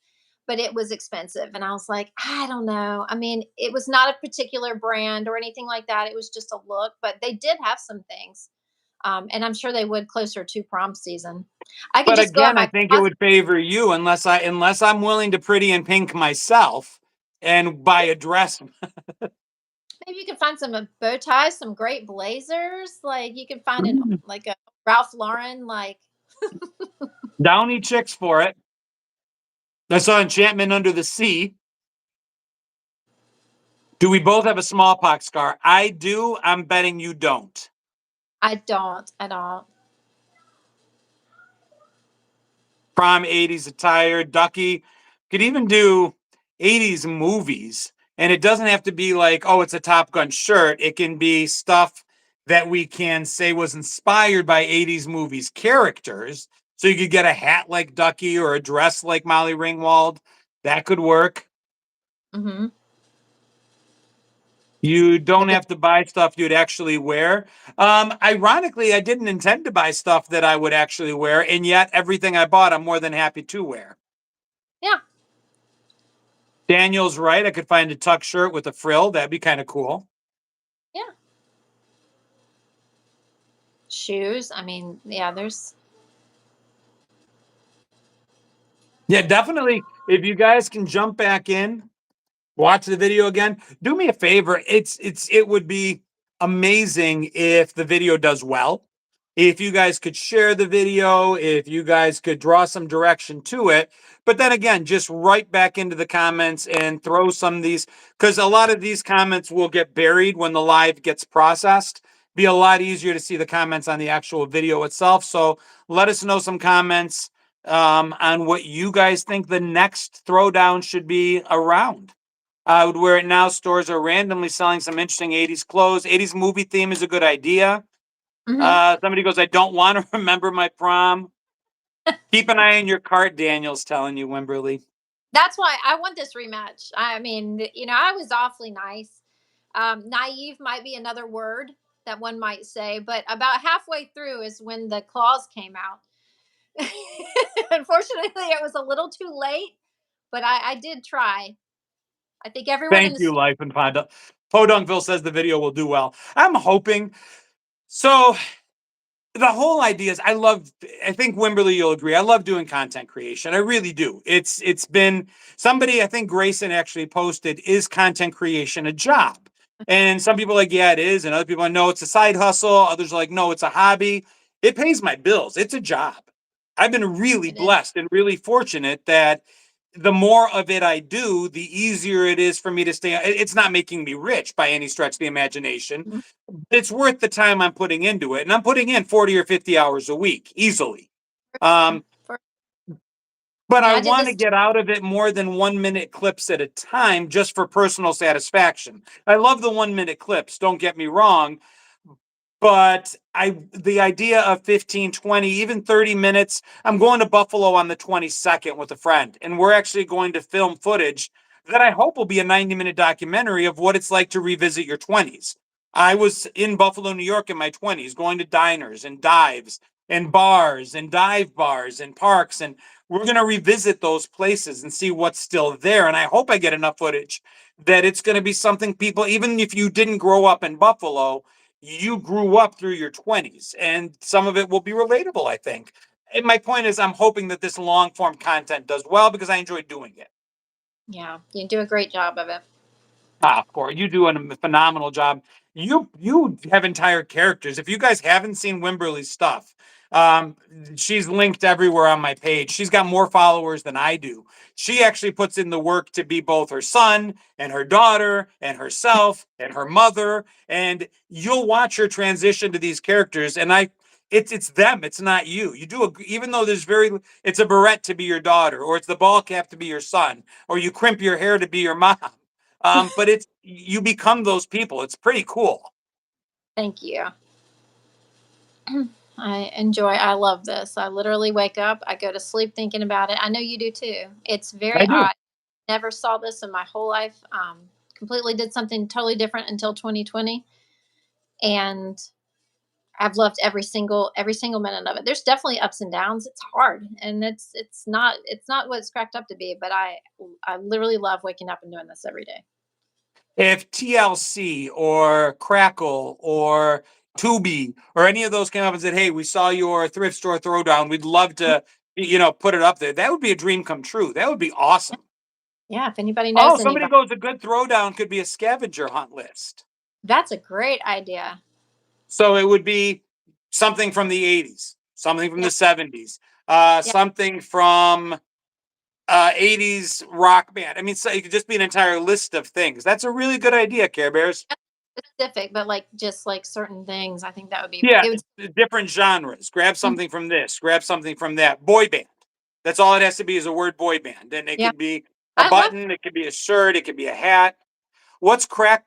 But it was expensive, and I was like, I don't know. I mean, it was not a particular brand or anything like that. It was just a look, but they did have some things. And I'm sure they would closer to prom season. I could But just go in again, I my think it closet. would favor you unless I'm willing to pretty in pink myself and buy a dress. Maybe you can find some bow ties, some great blazers. Like you can find like a Ralph Lauren, like Downy chicks for it. I saw Enchantment Under the Sea. Do we both have a smallpox scar? I do. I'm betting you don't. I don't at all. Prom 80s attire, Ducky. Could even do 80s movies. And it doesn't have to be like, oh, it's a Top Gun shirt. It can be stuff that we can say was inspired by 80s movies characters. So you could get a hat like Ducky or a dress like Molly Ringwald. That could work. Mm-hmm. You don't have to buy stuff you'd actually wear. Ironically, I didn't intend to buy stuff that I would actually wear, and yet everything I bought, I'm more than happy to wear. Yeah. Daniel's right. I could find a tuck shirt with a frill. That'd be kind of cool. Yeah. Shoes. I mean, yeah, there's. Yeah, definitely. If you guys can jump back in, watch the video again, do me a favor. It would be amazing if the video does well. If you guys could share the video, if you guys could draw some direction to it. But then again, just right back into the comments and throw some of these, because a lot of these comments will get buried when the live gets processed. Be a lot easier to see the comments on the actual video itself. So let us know some comments on what you guys think the next throwdown should be around. Where it now stores are randomly selling some interesting 80s clothes. 80s movie theme is a good idea. Somebody goes, I don't want to remember my prom. Keep an eye on your cart, Daniel's telling you, Wimberly. That's why I want this rematch. I mean, I was awfully nice. Naive might be another word that one might say, but about halfway through is when the claws came out. Unfortunately, it was a little too late, but I did try. I think everyone in Thank the you, Life and Podunkville says the video will do well. I'm hoping. So the whole idea is I think Wimberly, you'll agree. I love doing content creation. I really do. It's been somebody, I think Grayson actually posted, is content creation a job? And some people are like, yeah, it is. And other people are, no, it's a side hustle. Others are like, no, it's a hobby. It pays my bills. It's a job. I've been really blessed and really fortunate that the more of it I do, the easier it is for me to stay. It's not making me rich by any stretch of the imagination. It's worth the time I'm putting into it. And I'm putting in 40 or 50 hours a week easily. But I want to get out of it more than 1 minute clips at a time just for personal satisfaction. I love the 1 minute clips. Don't get me wrong. But the idea of 15, 20, even 30 minutes, I'm going to Buffalo on the 22nd with a friend, and we're actually going to film footage that I hope will be a 90-minute documentary of what it's like to revisit your 20s. I was in Buffalo, New York in my 20s, going to diners and dives and bars and dive bars and parks. And we're going to revisit those places and see what's still there. And I hope I get enough footage that it's going to be something people, even if you didn't grow up in Buffalo, you grew up through your 20s, and some of it will be relatable, I think. And my point is, I'm hoping that this long form content does well because I enjoy doing it. Yeah, you do a great job of it. Ah, Corey, you do a phenomenal job. You have entire characters. If you guys haven't seen Wimberly's stuff, um, she's linked everywhere on my page. She's got more followers than I do. She actually puts in the work to be both her son and her daughter and herself and her mother. And you'll watch her transition to these characters. And it's them. It's not you. You do even though it's a barrette to be your daughter, or it's the ball cap to be your son, or you crimp your hair to be your mom. But it's you become those people. It's pretty cool. Thank you. I love this. I literally wake up, I go to sleep thinking about it. I know you do too. It's very I do. odd. Never saw this in my whole life. Completely did something totally different until 2020. And I've loved every single minute of it. There's definitely ups and downs. It's hard and it's not what it's cracked up to be, but I literally love waking up and doing this every day. If TLC or Crackle or Tubi or any of those came up and said, "Hey, we saw your thrift store throwdown. We'd love to, put it up there." That would be a dream come true. That would be awesome. Yeah, if anybody Oh, knows somebody anybody, goes, a good throwdown could be a scavenger hunt list. that's a great idea. So it would be something from the 80s, something from Yeah, the 70s, yeah. something from 80s rock band. I mean, so it could just be an entire list of things. That's a really good idea, Care Bears. Specific, but like just like certain things. I think that would be Yeah, it would. different genres. Grab Mhm. something from this, grab something from that. Boy band. That's all it has to be is a word boy band. And it Yeah, could be a I love. button, it could be a shirt, it could be a hat. What's Crackle?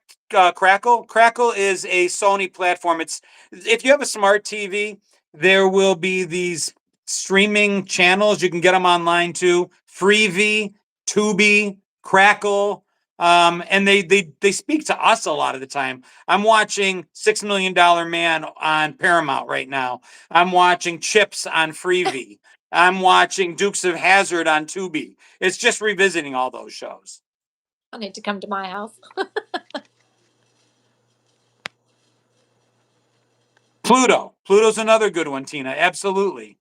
Crackle is a Sony platform. It's if you have a smart TV, there will be these streaming channels. You can get them online too. Freevee, Tubi, Crackle, and they speak to us a lot of the time. I'm watching $6 Million Man on Paramount right now. I'm watching Chips on Freevee. I'm watching Dukes of Hazard on Tubi. It's just revisiting all those shows. I need to come to my house. Pluto. Pluto's another good one, Tina. Absolutely.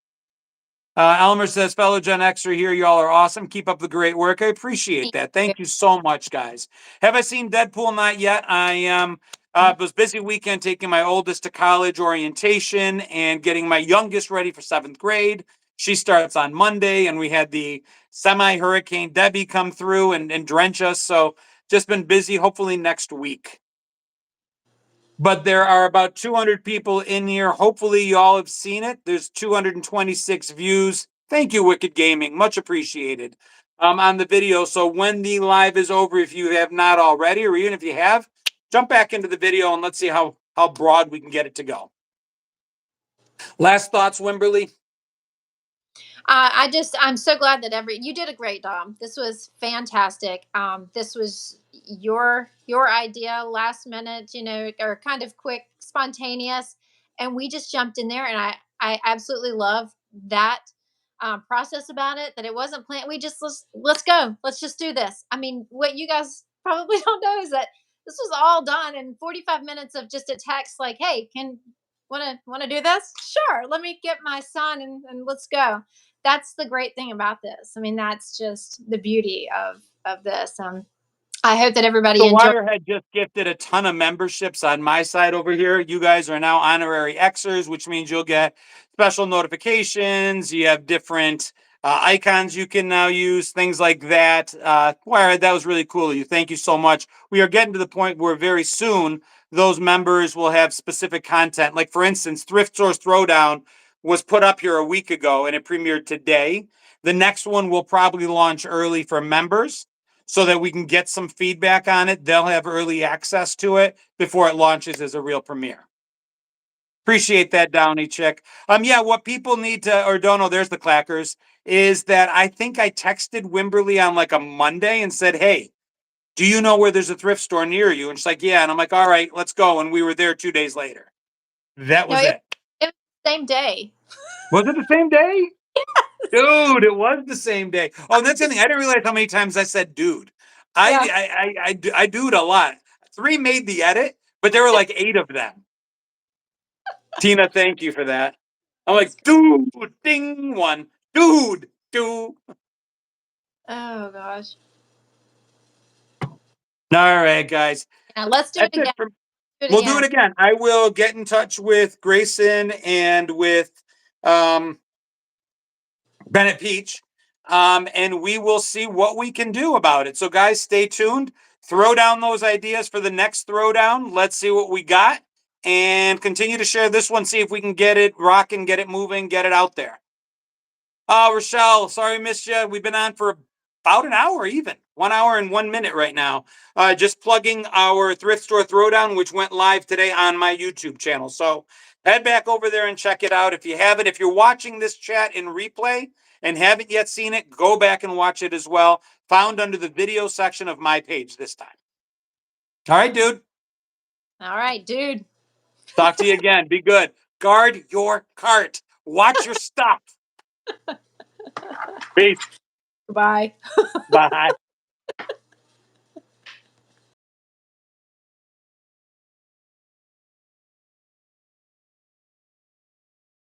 Elmer says, fellow Gen Xer here. Y'all are awesome. Keep up the great work. I appreciate Thank that. you. Thank you so much, guys. Have I seen Deadpool? Not yet. I am. It was a busy weekend taking my oldest to college orientation and getting my youngest ready for 7th grade. She starts on Monday, and we had the semi-hurricane Debbie come through and drench us. So just been busy. Hopefully next week. But there are about 200 people in here. Hopefully, you all have seen it. There's 226 views. Thank you, Wicked Gaming. Much appreciated on the video. So when the live is over, if you have not already, or even if you have, jump back into the video and let's see how broad we can get it to go. Last thoughts, Wimberly? I'm so glad that you did a great job. This was fantastic. This was your idea, last minute, or kind of quick, spontaneous, and we just jumped in there, and I absolutely love that process about it. That it wasn't planned. We just let's go. Let's just do this. I mean, what you guys probably don't know is that this was all done in 45 minutes of just a text like, "Hey, want to do this? Sure. Let me get my son and let's go." That's the great thing about this. I mean, that's just the beauty of this. I hope that The everybody enjoys. Wirehead just gifted a ton of memberships on my side over here. You guys are now honorary Xers, which means you'll get special notifications. You have different icons you can now use, things like that. Wirehead, that was really cool of you. Thank you so much. We are getting to the point where very soon those members will have specific content. Like, for instance, Thrift Store Throwdown was put up here a week ago and it premiered today. The next one will probably launch early for members so that we can get some feedback on it. They'll have early access to it before it launches as a real premiere. Appreciate that, Downey chick. Yeah, what people need to, or don't know, there's the clackers, is that I think I texted Wimberly on like a Monday and said, hey, do you know where there's a thrift store near you? And she's like, yeah. And I'm like, all right, let's go. And we were there 2 days later. That was it. It was the same day. Was it the same day? Dude, it was the same day. Oh, and that's the thing. I didn't realize how many times I said dude. I dude a lot. 3 made the edit, but there were like 8 of them. Tina, thank you for that. I'm like, dude, ding, 1. Dude, dude. Oh gosh. All right, guys. Now let's do it again. We'll do it again. I will get in touch with Grayson and with Bennett Peach, and we will see what we can do about it. So, guys, stay tuned. Throw down those ideas for the next throwdown. Let's see what we got, and continue to share this one. See if we can get it rocking, get it moving, get it out there. Rochelle, sorry I missed you. We've been on for about an hour, even 1 hour and 1 minute right now. Just plugging our Thrift Store Throwdown, which went live today on my YouTube channel. So head back over there and check it out if you haven't. If you're watching this chat in replay and haven't yet seen it, go back and watch it as well. Found under the video section of my page this time. All right, dude. All right, dude. Talk to you again. Be good. Guard your cart. Watch your stuff. Peace. Goodbye. Bye.